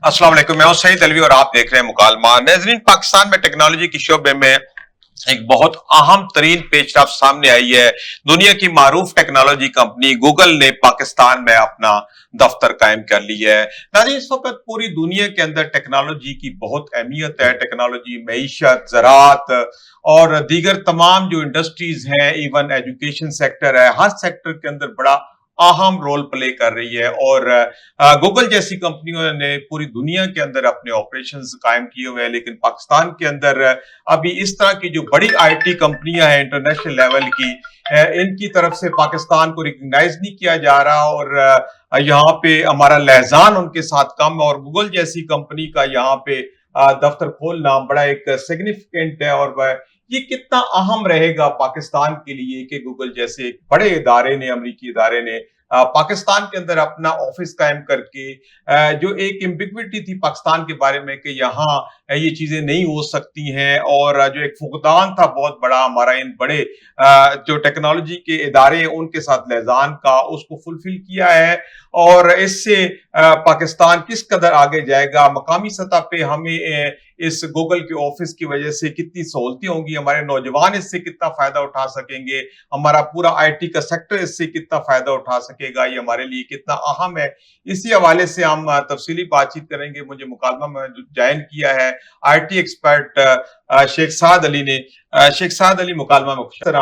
अस्सलाम वालेकुम, मैं हूं सईद अलवी और आप देख रहे हैं मुकालमा। नाज़रीन, पाकिस्तान में टेक्नोलॉजी के शोबे में एक बहुत अहम तरीन पेशरफ सामने आई है। दुनिया की मारूफ टेक्नोलॉजी कंपनी गूगल ने पाकिस्तान में अपना दफ्तर कायम कर लिया है। नाज़रीन, इस वक्त पूरी दुनिया के अंदर टेक्नोलॉजी की बहुत अहमियत है। टेक्नोलॉजी मईशत, ज़राअत और दीगर तमाम जो इंडस्ट्रीज हैं, इवन एजुकेशन सेक्टर है, हर सेक्टर के अंदर बड़ा अहम रोल प्ले कर रही है। और गूगल जैसी कंपनियों ने पूरी दुनिया के अंदर अपने ऑपरेशंस कायम किए हुए हैं, लेकिन पाकिस्तान के अंदर अभी इस तरह की जो बड़ी आईटी कंपनियां हैं इंटरनेशनल लेवल की, इनकी तरफ से पाकिस्तान को रिकग्नाइज नहीं किया जा रहा। और यहाँ पे हमारा लहजान उनके साथ कम है। और गूगल जैसी कंपनी का यहाँ पे दफ्तर खोलना बड़ा एक सिग्निफिकेंट है। और ये कितना अहम रहेगा पाकिस्तान के लिए कि गूगल जैसे एक बड़े इदारे ने, अमरीकी इदारे ने पाकिस्तान के अंदर अपना ऑफिस कायम करके जो एक एम्बिग्विटी थी पाकिस्तान के बारे में कि यहाँ ये चीजें नहीं हो सकती हैं, और जो एक फुकदान था बहुत बड़ा हमारा इन बड़े जो टेक्नोलॉजी के इदारे हैं उनके साथ लहजान का, उसको फुलफिल किया है। और इससे पाकिस्तान किस कदर आगे जाएगा मकामी सतह पे, हमें इस गूगल के ऑफिस की वजह से कितनी सहूलतें होंगी, हमारे नौजवान इससे कितना फायदा उठा सकेंगे, हमारा पूरा आईटी का सेक्टर इससे कितना फायदा उठा सकेगा, ये हमारे लिए कितना अहम है, इसी हवाले से हम तफसीली बातचीत करेंगे। मुझे मुकालमा में ज्वाइन किया है आईटी एक्सपर्ट शेख साद अली ने। शेख साद अली, मुकालमा में खुश तरह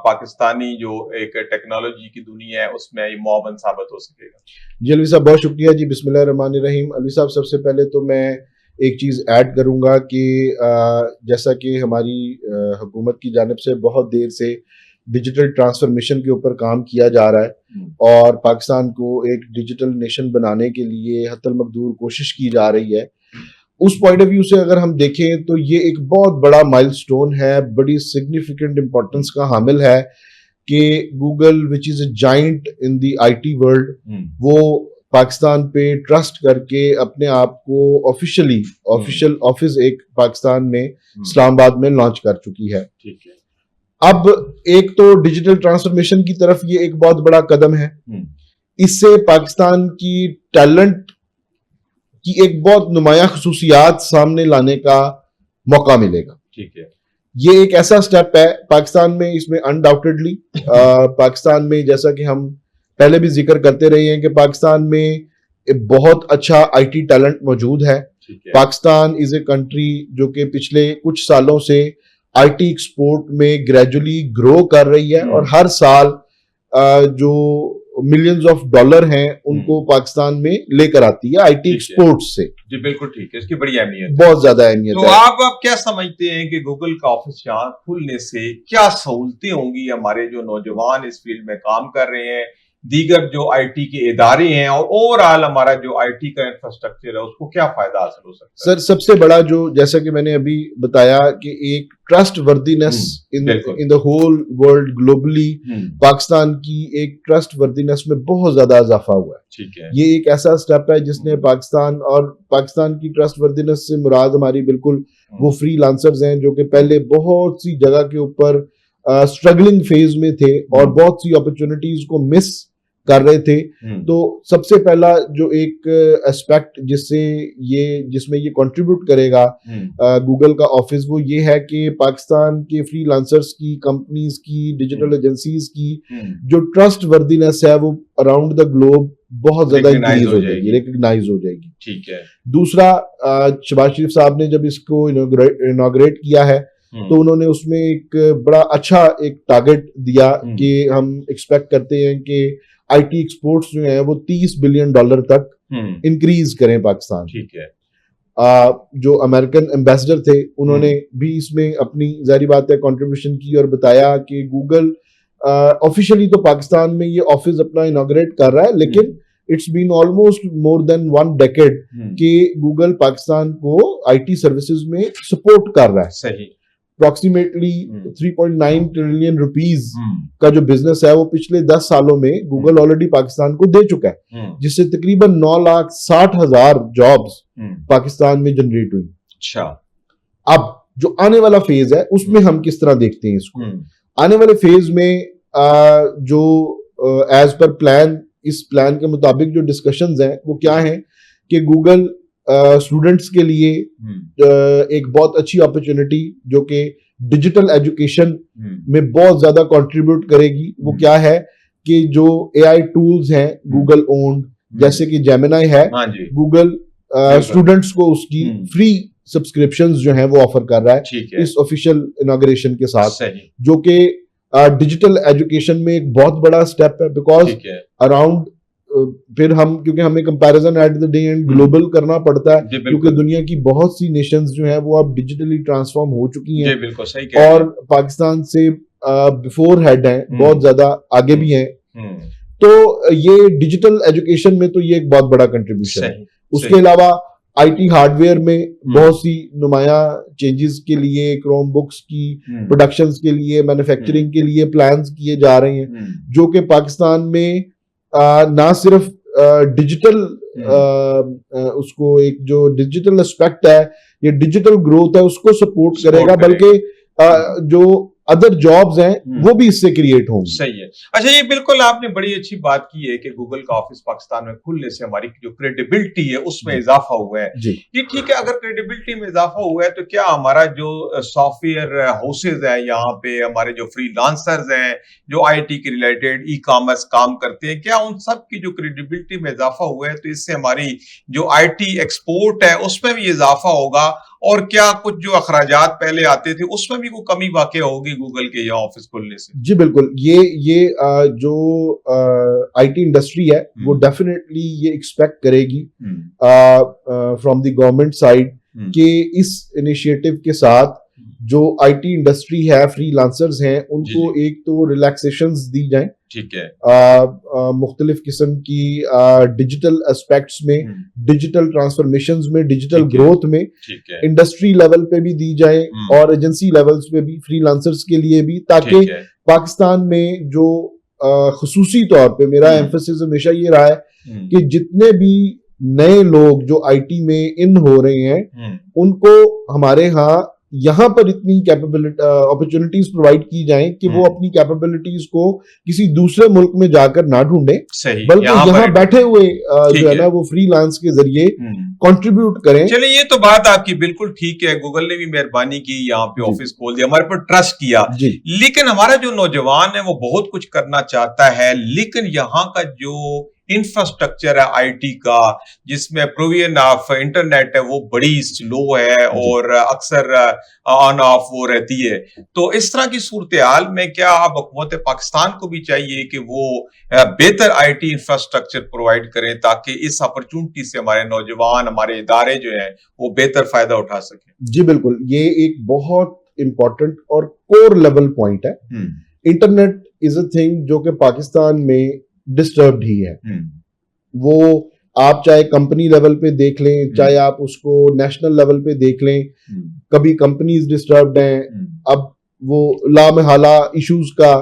पाकिस्तानी जो एक टेक्नोलॉजी की दुनिया है उसमें ये मुआवन साबित हो सकेगा। जी अलवी साहब, बहुत शुक्रिया जी। बिस्मिल्लाहिर्रहमानिर्रहीम। अलवी साहब, सबसे पहले तो मैं एक चीज़ ऐड करूंगा कि जैसा कि हमारी हुकूमत की जानिब से बहुत देर से डिजिटल ट्रांसफॉर्मेशन के ऊपर काम किया जा रहा है और पाकिस्तान को एक डिजिटल नेशन बनाने के लिए हत्तल मकदूर कोशिश की जा रही है, उस पॉइंट ऑफ व्यू से अगर हम देखें तो ये एक बहुत बड़ा माइलस्टोन है, बड़ी सिग्निफिकेंट इंपॉर्टेंस का हामिल है कि Google which is a giant in the IT world, वो पाकिस्तान पे ट्रस्ट करके अपने आप को ऑफिशियल ऑफिस एक पाकिस्तान में इस्लामाबाद में लॉन्च कर चुकी है। ठीक है। अब एक तो डिजिटल ट्रांसफॉर्मेशन की तरफ ये एक बहुत बड़ा कदम है। इससे पाकिस्तान की टैलेंट की एक बहुत नुमाया खसूसियात सामने लाने का मौका मिलेगा। ठीक है। ये एक ऐसा स्टेप है पाकिस्तान में, इसमें अनडाउटेडली पाकिस्तान में, जैसा कि हम पहले भी जिक्र करते रहे हैं कि पाकिस्तान में एक बहुत अच्छा आईटी टैलेंट मौजूद है। पाकिस्तान इज ए कंट्री जो कि पिछले कुछ सालों से आईटी एक्सपोर्ट में ग्रेजुअली ग्रो कर रही है और हर साल जो मिलियंस ऑफ डॉलर हैं उनको पाकिस्तान में लेकर आती है आईटी एक्सपोर्ट से। जी बिल्कुल ठीक है, इसकी बड़ी अहमियत, बहुत ज्यादा अहमियत तो है। आप क्या समझते हैं कि गूगल का ऑफिस यहाँ खुलने से क्या सहूलतें होंगी हमारे जो नौजवान इस फील्ड में काम कर रहे हैं, दीगर जो आईटी के इदारे हैं, और ओवरऑल हमारा जो आईटी का इंफ्रास्ट्रक्चर है उसको क्या फायदा हासिल हो सकता है? सर, सबसे बड़ा जो, जैसा कि मैंने अभी बताया कि एक trustworthiness in the whole world globally, Pakistan की एक ट्रस्ट वर्दीनेस में बहुत ज्यादा इजाफा हुआ है। ठीक है। ये एक ऐसा स्टेप है जिसने पाकिस्तान की ट्रस्ट वर्दीनेस से मुराद हमारी बिल्कुल वो फ्रीलांसर्स हैं जो कि पहले बहुत सी जगह के ऊपर स्ट्रगलिंग फेज में थे और बहुत सी अपॉर्चुनिटीज को मिस कर रहे थे। तो सबसे पहला जो एक एस्पेक्ट जिसमें ये कंट्रीब्यूट करेगा गूगल का ऑफिस, वो ये है कि पाकिस्तान के फ्रीलांसर्स की, कंपनीज की, डिजिटल एजेंसीज की जो ट्रस्ट वर्दीनेस है वो अराउंड द ग्लोब बहुत ज्यादा इंक्रीज हो जाएगी, रिकग्नाइज हो जाएगी। ठीक है। दूसरा, शहबाज शरीफ साहब ने जब इसको इनॉग्रेट किया है तो उन्होंने उसमें एक बड़ा अच्छा एक टारगेट दिया कि हम एक्सपेक्ट करते हैं कि आईटी एक्सपोर्ट्स जो हैं वो $30 बिलियन तक इंक्रीज करें पाकिस्तान। ठीक है। जो अमेरिकन एम्बेसडर थे उन्होंने भी इसमें अपनी जाहिर बात है कंट्रीब्यूशन की और बताया कि गूगल ऑफिशियली तो पाकिस्तान में ये ऑफिस अपना इनॉग्रेट कर रहा है, लेकिन it's been almost more than 1 decade कि गूगल पाकिस्तान को आईटी सर्विसेज में सपोर्ट कर रहा है। सही। अप्रोक्सीमेटली 3.9 ट्रिलियन रुपीस का जो बिजनेस है वो पिछले 10 सालों में गूगल ऑलरेडी पाकिस्तान को दे चुका है, जिससे तकरीबन 9,60,000 जॉब्स पाकिस्तान में जनरेट हुई। अच्छा। अब जो आने वाला फेज है उसमें हम किस तरह देखते हैं इसको? आने वाले फेज में जो एज पर प्लान, इस प्लान के मुताबिक जो डिस्कशंस हैं वो क्या हैं कि गूगल स्टूडेंट्स के लिए एक बहुत अच्छी अपॉर्चुनिटी जो कि डिजिटल एजुकेशन में बहुत ज्यादा कंट्रीब्यूट करेगी, वो क्या है कि जो एआई टूल्स हैं गूगल ओन्ड, जैसे कि जेमिनाई है, हाँ जी, गूगल स्टूडेंट्स को उसकी फ्री सब्सक्रिप्शंस जो हैं वो ऑफर कर रहा है ठीक है, इस ऑफिशियल इनॉग्रेशन के साथ, सही, जो कि डिजिटल एजुकेशन में एक बहुत बड़ा स्टेप है, बिकॉज ठीक है, अराउंड फिर हम, क्योंकि हमें comparison at the day and global करना पड़ता है, जी क्योंकि बिल्कुल, दुनिया की बहुत सी नेशंस जो हैं वो अब डिजिटली ट्रांसफॉर्म हो चुकी जी हैं बिल्कुल सही कह रहे और पाकिस्तान से बिफोर हेड हैं, बहुत ज्यादा आगे भी हैं। हैं, तो ये डिजिटल एजुकेशन में तो ये एक बहुत बड़ा कंट्रीब्यूशन है। सही, उसके अलावा आईटी हार्डवेयर में बहुत सी नुमाया चेंजेस के लिए, क्रोम बुक्स की प्रोडक्शंस के लिए, मैन्युफैक्चरिंग के लिए प्लान्स किए जा रहे हैं, जो कि पाकिस्तान में ना सिर्फ डिजिटल उसको एक जो डिजिटल एस्पेक्ट है, ये डिजिटल ग्रोथ है, उसको सपोर्ट करेगा, बल्कि जो अदर जॉब्स हैं वो भी इससे क्रिएट होंगी। सही है। अच्छा, ये बिल्कुल आपने बड़ी अच्छी बात की है कि गूगल का ऑफिस पाकिस्तान में खुलने से हमारी जो क्रेडिबिलिटी है उसमें इजाफा हुआ है। जी, ये ठीक है, अगर क्रेडिबिलिटी में इजाफा हुआ है तो क्या हमारा जो सॉफ्टवेयर हाउसेज है, यहाँ पे हमारे जो फ्रीलांसर्स हैं, जो आईटी के रिलेटेड ई कॉमर्स काम करते हैं, क्या उन सब की जो क्रेडिबिलिटी में इजाफा हुआ है, तो इससे हमारी जो आईटी एक्सपोर्ट है उसमें भी इजाफा होगा, और क्या कुछ जो अखराजात पहले आते थे उसमें भी कोई कमी वाकई होगी गूगल के यहाँ ऑफिस खुलने से? जी बिल्कुल, ये जो आईटी इंडस्ट्री है वो डेफिनेटली ये एक्सपेक्ट करेगी फ्रॉम द गवर्नमेंट साइड कि इस इनिशिएटिव के साथ जो आईटी इंडस्ट्री है, फ्रीलांसर्स हैं, उनको एक तो रिलैक्सेशंस दी जाएं, ठीक है, मुख्तलिफ किस्म की डिजिटल एस्पेक्ट्स में, डिजिटल ट्रांसफॉर्मेशंस में, डिजिटल ग्रोथ में, इंडस्ट्री लेवल पे भी दी जाए और एजेंसी लेवल्स पे भी, फ्रीलांसर्स के लिए भी, ताकि पाकिस्तान में जो खुसूसी तौर पे मेरा एम्फेसिस हमेशा ये रहा है कि जितने भी नए लोग जो आईटी में इन हो रहे हैं उनको हमारे यहाँ पर इतनी कैपेबिलिटी अपॉर्चुनिटीज प्रोवाइड की जाएं कि वो अपनी कैपेबिलिटीज को किसी दूसरे मुल्क में जाकर ना ढूंढें, बल्कि यहाँ बैठे हुए जो है ना वो फ्रीलांस के जरिए कंट्रीब्यूट करें। चलिए, ये तो बात आपकी बिल्कुल ठीक है, गूगल ने भी मेहरबानी की, यहाँ पे ऑफिस खोल दिया, हमारे पर ट्रस्ट किया, लेकिन हमारा जो नौजवान है वो बहुत कुछ करना चाहता है, लेकिन यहाँ का जो इंफ्रास्ट्रक्चर है आईटी का, जिसमें प्रोविजन ऑफ इंटरनेट है वो बड़ी स्लो है और अक्सर ऑन ऑफ वो रहती है, तो इस तरह की सूरत हाल में क्या अब हुकूमत पाकिस्तान को भी चाहिए कि वो बेहतर आईटी इंफ्रास्ट्रक्चर प्रोवाइड करें ताकि इस अपॉर्चुनिटी से हमारे नौजवान, हमारे इदारे जो हैं वो बेहतर फायदा उठा सकें? जी बिल्कुल, ये एक बहुत इंपॉर्टेंट और कोर लेवल पॉइंट है। इंटरनेट इज अ थिंग जो कि पाकिस्तान में डिस्टर्ब्ड ही है। वो आप चाहे कंपनी लेवल पे देख लें, चाहे आप उसको नेशनल लेवल पे देख लें, कभी कंपनीज डिस्टर्ब्ड हैं, अब वो लामहला इश्यूज का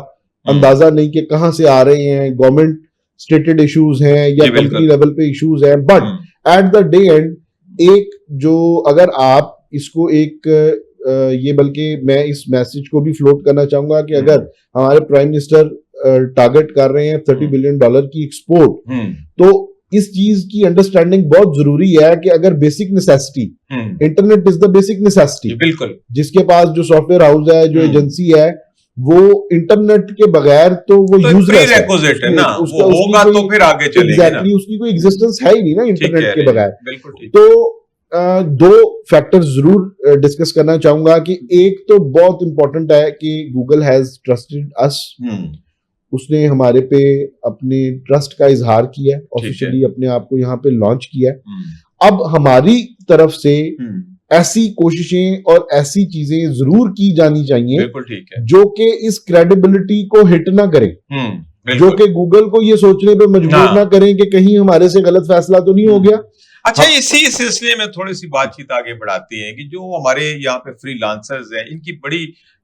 अंदाजा नहीं कि कहां से आ रहे हैं, गवर्नमेंट स्टेटेड इश्यूज हैं या कंपनी लेवल पे इश्यूज हैं, but at the day and एक जो अगर आप इसको एक ये, बल्कि मैं इस मैसेज को भी फ्लोट करना चाहूंगा कि अगर हमारे प्राइम मिनिस्टर टारगेट कर रहे हैं $30 बिलियन की एक्सपोर्ट, तो इस चीज की अंडरस्टैंडिंग बहुत जरूरी है कि अगर basic necessity, internet is the basic necessity, बिल्कुल, जिसके पास जो सॉफ्टवेयर हाउस है, जो एजेंसी है, वो इंटरनेट के बगैर तो वो यूजलेस है ना, वो होगा तो फिर आगे चलेगा। एग्जैक्टली, उसकी कोई एग्जिस्टेंस है ही नहीं ना इंटरनेट के बगैर। बिल्कुल ठीक। तो दो फैक्टर्स जरूर डिस्कस करना चाहूंगा कि एक तो बहुत इंपॉर्टेंट है कि गूगल हैज ट्रस्टेड अस, उसने हमारे पे अपने ट्रस्ट का इजहार किया है, ऑफिशियली अपने आप को यहाँ पे लॉन्च किया है। अब हमारी तरफ से ऐसी कोशिशें और ऐसी चीजें जरूर की जानी चाहिए, बिल्कुल ठीक है, जो कि इस क्रेडिबिलिटी को हिट ना करें, जो कि गूगल को ये सोचने पे मजबूर ना करें कि कहीं हमारे से गलत फैसला तो नहीं हो गया। अच्छा, इसी सिलसिले में थोड़ी सी बातचीत आगे बढ़ाते हैं कि जो हमारे यहाँ पे फ्रीलांसर्स हैं,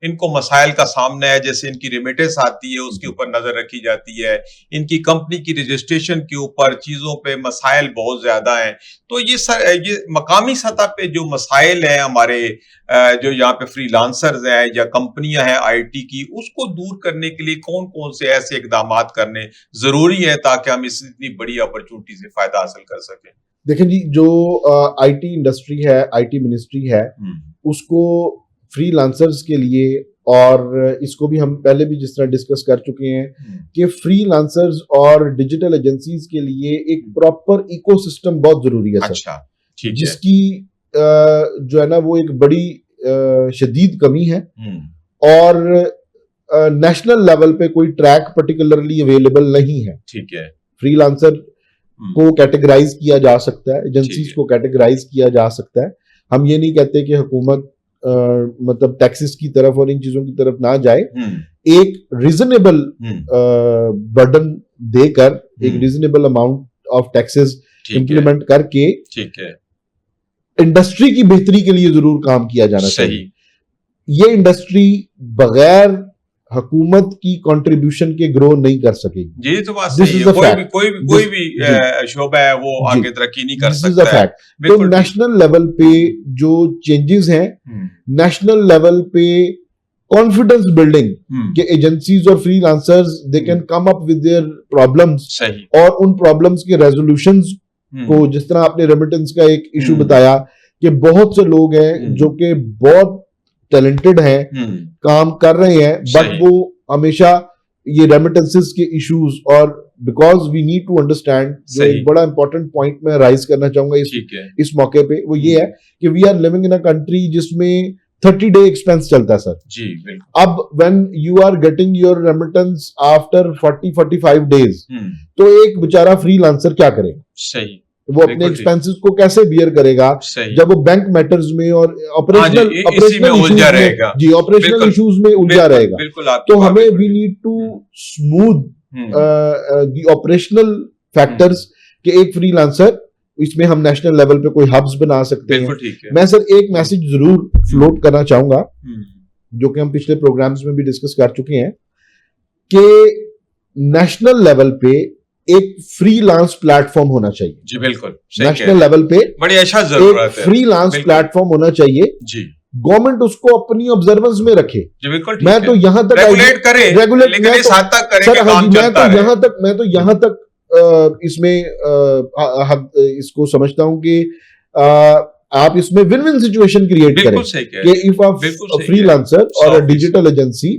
इनको मसाइल का सामना है, जैसे इनकी रेमिटेंस आती है उसके ऊपर नजर रखी जाती है, इनकी कंपनी की रजिस्ट्रेशन के ऊपर चीजों पे मसाइल बहुत ज्यादा हैं, तो ये मकामी सतह पे जो मसाइल हैं हमारे जो यहाँ पे फ्रीलांसर्स हैं या कंपनियां हैं आईटी की, उसको दूर करने के लिए कौन कौन से ऐसे इकदाम करने जरूरी है ताकि हम इस इतनी बड़ी अपॉर्चुनिटी से फायदा हासिल कर सकें? देखें जी, जो आईटी इंडस्ट्री है, आईटी मिनिस्ट्री है, उसको फ्रीलांसर्स के लिए, और इसको भी हम पहले भी जिस तरह डिस्कस कर चुके हैं कि फ्रीलांसर्स और डिजिटल एजेंसीज के लिए एक प्रॉपर इकोसिस्टम बहुत जरूरी है सर। अच्छा, ठीक है। जिसकी जो है ना वो एक बड़ी शदीद कमी है, और नेशनल लेवल पे कोई ट्रैक पर्टिकुलरली अवेलेबल नहीं है। ठीक है। फ्रीलांसर को कैटेगराइज किया जा सकता है, एजेंसीज को कैटेगराइज किया जा सकता है। हम ये नहीं कहते कि हुकूमत मतलब टैक्सेस की तरफ और इन चीजों की तरफ ना जाए, एक रीजनेबल बर्डन देकर, एक reasonable amount of taxes implement करके, ठीक है, इंडस्ट्री की बेहतरी के लिए जरूर काम किया जाना चाहिए। ये इंडस्ट्री बगैर हुकूमत की कंट्रीब्यूशन के ग्रो नहीं कर सकेगी। ये तो बात सही है। कोई भी शोबा है वो आगे तरक्की नहीं कर सकता है। तो नेशनल लेवल पे जो चेंजेस हैं, नेशनल लेवल पे कॉन्फिडेंस बिल्डिंग के एजेंसीज और freelancers they can come up with their problems, और उन प्रॉब्लम्स के रेजोल्यूशंस को, जिस तरह आपने रेमिटेंस का एक इशू बताया कि बहुत से लोग हैं जो कि बहुत टैलेंटेड हैं, काम कर रहे हैं, बट वो हमेशा ये रेमिटेंसेस के इश्यूज, और because we need to understand, जो एक बड़ा इंपॉर्टेंट पॉइंट मैं राइज करना चाहूंगा इस मौके पे, वो ये है कि we are living in a country जिसमें 30-day एक्सपेंस चलता है सर जी। अब when you are getting your remittance after 40-45 days, तो एक बेचारा फ्रीलांसर क्या करेगा? सही, वो अपने एक्सपेंसेस को कैसे बियर करेगा जब वो बैंक मैटर्स में और ऑपरेशनल इश्यूज में उलझा रहेगा। तो हमें we need to smooth the operational factors के एक फ्रीलांसर, इसमें हम नेशनल लेवल पे कोई हब्स बना सकते हैं। मैं सर एक मैसेज जरूर फ्लोट करना चाहूंगा, जो कि हम पिछले प्रोग्राम्स में भी डिस्कस कर चुके हैं, कि नेशनल लेवल पे एक फ्रीलांस प्लेटफॉर्म होना चाहिए जी। बिल्कुल, नेशनल लेवल पे बड़ी अच्छा जरूरत है, फ्रीलांस प्लेटफॉर्म होना चाहिए जी। गवर्नमेंट उसको अपनी ऑब्जर्वेंस में रखे जी। बिल्कुल, मैं तो यहां तक रेगुलेट करे, लेकिन इस हद तक करे कि काम चलता रहे। मैं तो यहां तक इसमें इसको समझता हूं कि आप इसमें विन विन सिचुएशन क्रिएट करें कि इफ अ फ्रीलांसर और a digital agency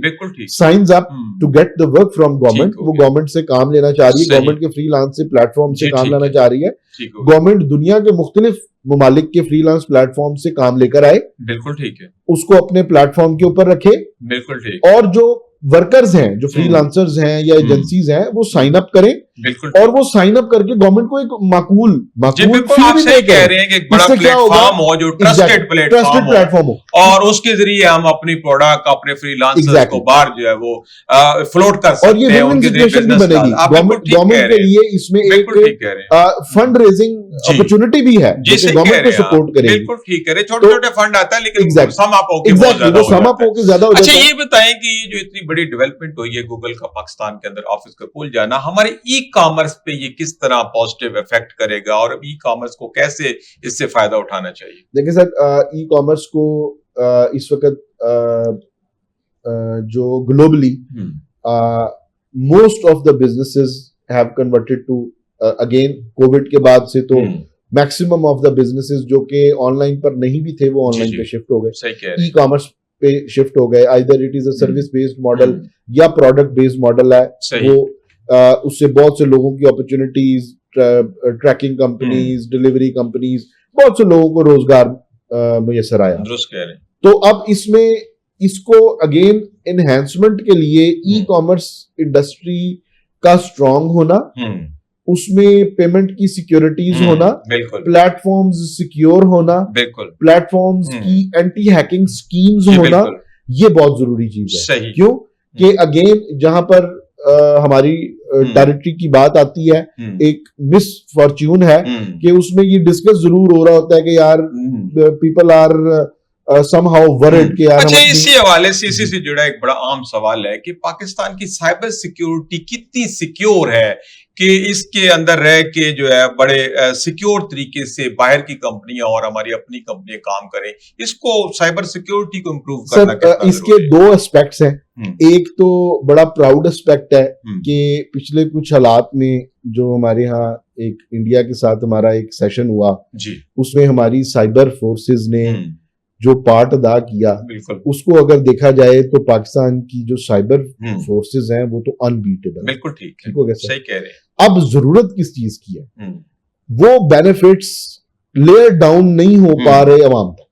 signs up to get the work from government, वो गवर्नमेंट से काम लेना चाह रही है, गवर्नमेंट के फ्रीलांस से प्लेटफॉर्म से काम लेना चाह रही है, गवर्नमेंट दुनिया के मुख्तलिफ ममालिक के फ्रीलांस प्लेटफॉर्म से काम लेकर आए, बिल्कुल ठीक है, उसको अपने प्लेटफॉर्म के ऊपर रखे, बिल्कुल ठीक, और जो वर्कर्स हैं, जो फ्रीलांसर्स हैं या एजेंसीज हैं, वो साइन अप करें, बिल्कुल, और वो साइन अप करके गवर्नमेंट को एक माकूल आप सही कह रहे हैं कि एक बड़ा प्लेटफॉर्म हो, जो ट्रस्टेड प्लेटफॉर्म हो, और उसके जरिए हम अपनी प्रोडक्ट, अपने फ्रीलांसर्स को बाहर जो है वो फ्लोट कर सकते हैं, और ये विन-विन सिचुएशन भी बनेगी गवर्नमेंट के लिए। इसमें एक फंड रेजिंग अपॉर्चुनिटी भी है, जिससे गवर्नमेंट को सपोर्ट करेगी। बिल्कुल ठीक कह रहे, छोटे-छोटे फंड आता है, लेकिन सम अप होके ज्यादा हो जाता है। अच्छा, ये बताएं कि जो इतनी बड़ी डेवलपमेंट हुई है गूगल का पाकिस्तान के अंदर ऑफिस का खुल जाना, हमारे ई कॉमर्स पे ये किस तरह पॉजिटिव इफेक्ट करेगा, और ई कॉमर्स को कैसे इससे फायदा उठाना चाहिए? देखिए सर, ई कॉमर्स को इस वक्त जो globally most of the businesses have converted to, again Covid के बाद से तो मैक्सिमम ऑफ द बिजनेसेस जो कि ऑनलाइन पर नहीं भी थे, वो ऑनलाइन पे शिफ्ट हो गए, ई कॉमर्स पे शिफ्ट हो गए। Either it is a service based model या प्रोडक्ट बेस्ड मॉडल है, वो उससे बहुत से लोगों की opportunities, tracking companies, delivery companies, बहुत से लोगों को रोजगार मुयसर आया। तो अब इसमें इसको अगेन एनहांसमेंट के लिए ई कॉमर्स इंडस्ट्री का स्ट्रांग होना, उसमें पेमेंट की सिक्योरिटीज होना, प्लेटफॉर्म्स सिक्योर होना, प्लेटफॉर्म्स की एंटी हैकिंग स्कीम्स होना, ये बहुत जरूरी चीज है। क्यों कि अगेन जहां पर हमारी टेरिटरी की बात आती है, एक मिस फॉर्च्यून है कि उसमें ये डिस्कस जरूर हो रहा होता है कि यार पीपल आर somehow worried कि यार। अच्छा, इसी हवाले से इसी से जुड़ा एक बड़ा आम सवाल है कि पाकिस्तान की साइबर सिक्योरिटी कितनी सिक्योर है कि इसके अंदर रह के जो है बड़े सिक्योर तरीके से बाहर की कंपनियां और हमारी अपनी कंपनियां काम करें, इसको साइबर सिक्योरिटी को इम्प्रूव करना कितना इसके दो एस्पेक्ट्स हैं। एक तो बड़ा प्राउड एस्पेक्ट है कि पिछले कुछ हालात में जो हमारे यहाँ एक इंडिया के साथ हमारा एक सेशन हुआ, जी उसमें हमारी साइबर फोर्सेस ने जो पार्ट अदा किया, बिल्कुल उसको अगर देखा जाए तो पाकिस्तान की जो साइबर हम्म, फोर्सेस हैं वो तो अनबीटेबल है। बिल्कुल ठीक है, ठीक हो गया सर। सही कह रहे हैं। अब जरूरत किस चीज की है? हम्म, वो बेनिफिट्स लेयर डाउन नहीं हो पा रहे अवाम तक,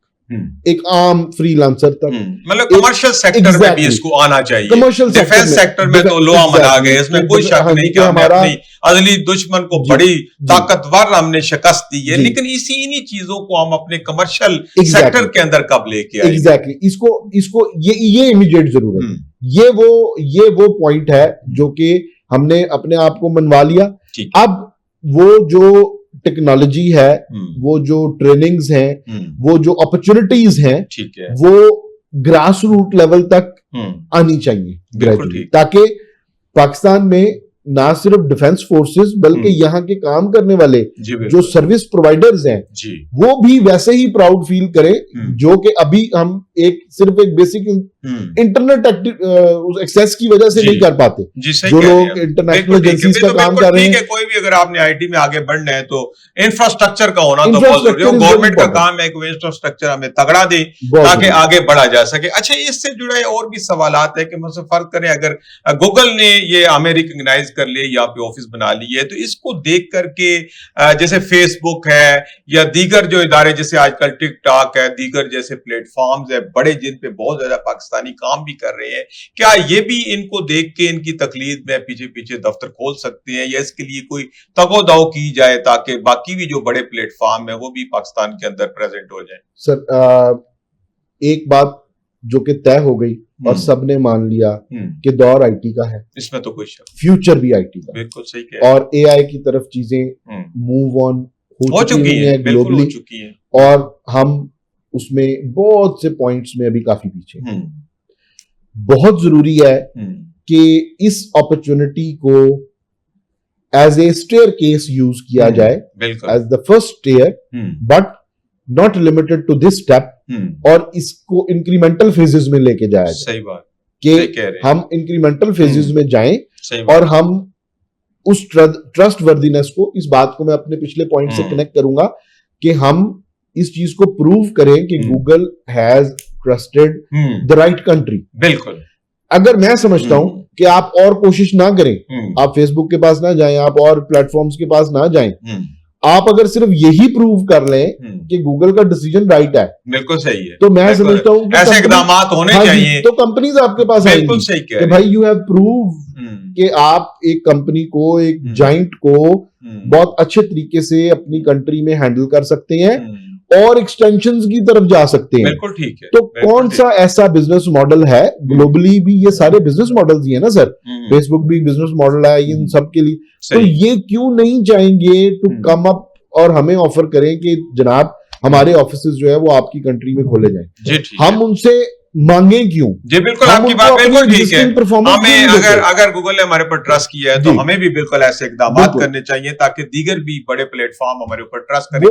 एक आम फ्रीलांसर तक। मतलब कमर्शियल सेक्टर में भी इसको आना चाहिए। कमर्शियल डिफेंस सेक्टर में तो लोहा मना गए, इसमें कोई शक नहीं कि हमने अपनी अजली दुश्मन को बड़ी ताकतवर हमने शिकस्त दी है, लेकिन इन्हीं चीजों को हम अपने कमर्शियल सेक्टर के अंदर कब लेके आए? एग्जैक्टली, इसको ये इमीडिएट जरूरत है। ये वो पॉइंट है जो कि हमने अपने आप को मनवा लिया। अब वो जो टेक्नोलॉजी है, वो जो ट्रेनिंग्स हैं, वो जो अपॉर्चुनिटीज हैं, ठीक है, वो ग्रास रूट लेवल तक आनी चाहिए ग्रेजुअली, ताकि पाकिस्तान में ना सिर्फ डिफेंस फोर्सेस बल्कि यहाँ के काम करने वाले जो सर्विस प्रोवाइडर्स हैं वो भी वैसे ही प्राउड फील करें जो कि अभी हम सिर्फ एक बेसिक इंटरनेट एक्सेस की वजह से नहीं कर पाते। जो लोग इंटरनेशनल एजेंसीज का काम कर रहे हैं, कोई भी अगर आपने आईटी में आगे बढ़ना है तो इंफ्रास्ट्रक्चर का होना तो बहुत जरूरी है। गवर्नमेंट का काम है कि इंफ्रास्ट्रक्चर हमें तगड़ा दे ताकि आगे बढ़ा जा सके। अच्छा, इससे जुड़े और भी सवालात है कि मुझसे फर्क करें, अगर गूगल ने ये हमें रिकॉग्नाइज कर लिए, यहाँ पे ऑफिस बना ली है, तो इसको देख करके जैसे फेसबुक है या दीगर जो इदारे जैसे आजकल टिकटॉक है, दीगर जैसे प्लेटफॉर्म्स है बड़े जिन पे बहुत ज्यादा पाकिस्तानी काम भी कर रहे हैं, क्या ये भी इनको देख के इनकी तकलीद में पीछे पीछे दफ्तर खोल सकते हैं या इसके लिए कोई तगोदाव की जाए ताकि बाकी भी जो बड़े प्लेटफॉर्म है वो भी पाकिस्तान के अंदर प्रेजेंट हो जाए? सर, एक बात जो कि तय हो गई और सबने मान लिया कि दौर आईटी का है, इसमें तो कोई शक, फ्यूचर भी आईटी का, बिल्कुल सही कह, और एआई की तरफ चीजें मूव ऑन हो चुकी हैं ग्लोबली, और हम उसमें बहुत से पॉइंट्स में अभी काफी पीछे। बहुत जरूरी है कि इस अपॉर्चुनिटी को as a staircase use किया जाए, as the first stair, but not limited to this step, और इसको इंक्रीमेंटल फेजेस में लेके जाया जाए। सही बात कि हम इंक्रीमेंटल फेजेस में जाएं और हम उस ट्रस्ट वर्दीनेस को, इस बात को मैं अपने पिछले पॉइंट से कनेक्ट करूंगा कि हम इस चीज को प्रूव करें कि Google has trusted the right country. बिल्कुल, अगर मैं समझता हूं कि आप और कोशिश ना करें, आप फेसबुक के पास ना जाएं, आप और प्लेटफॉर्म्स के पास ना जाएं, आप अगर सिर्फ यही प्रूव कर लें कि गूगल का डिसीजन राइट है, बिल्कुल सही है, तो मैं समझता हूं कि ऐसे इकदाम होने चाहिए, तो कंपनीज आपके पास आएंगी। बिल्कुल सही कह रहे हैं कि भाई यू हैव प्रूव कि आप एक कंपनी को, एक जाइंट को बहुत अच्छे तरीके से अपनी कंट्री में हैंडल कर सकते हैं और एक्सटेंशंस की तरफ जा सकते हैं। बिल्कुल ठीक है। तो कौन सा ऐसा बिजनेस मॉडल है, ग्लोबली भी ये सारे बिजनेस मॉडल्स ही है ना सर, फेसबुक भी बिजनेस मॉडल है इन सब के लिए, तो ये क्यों नहीं चाहेंगे टू कम अप और हमें ऑफर करें कि जनाब हमारे ऑफिसेज जो है वो आपकी कंट्री में खोले जाएं। हम उनसे मांगे क्यों? जी बिल्कुल, आपकी बात बिल्कुल ठीक है। हमें अगर गूगल ने हमारे ऊपर ट्रस्ट किया है तो हमें भी बिल्कुल ऐसे इकदाम करने चाहिए ताकि दीगर भी बड़े प्लेटफॉर्म हमारे ऊपर ट्रस्ट करें।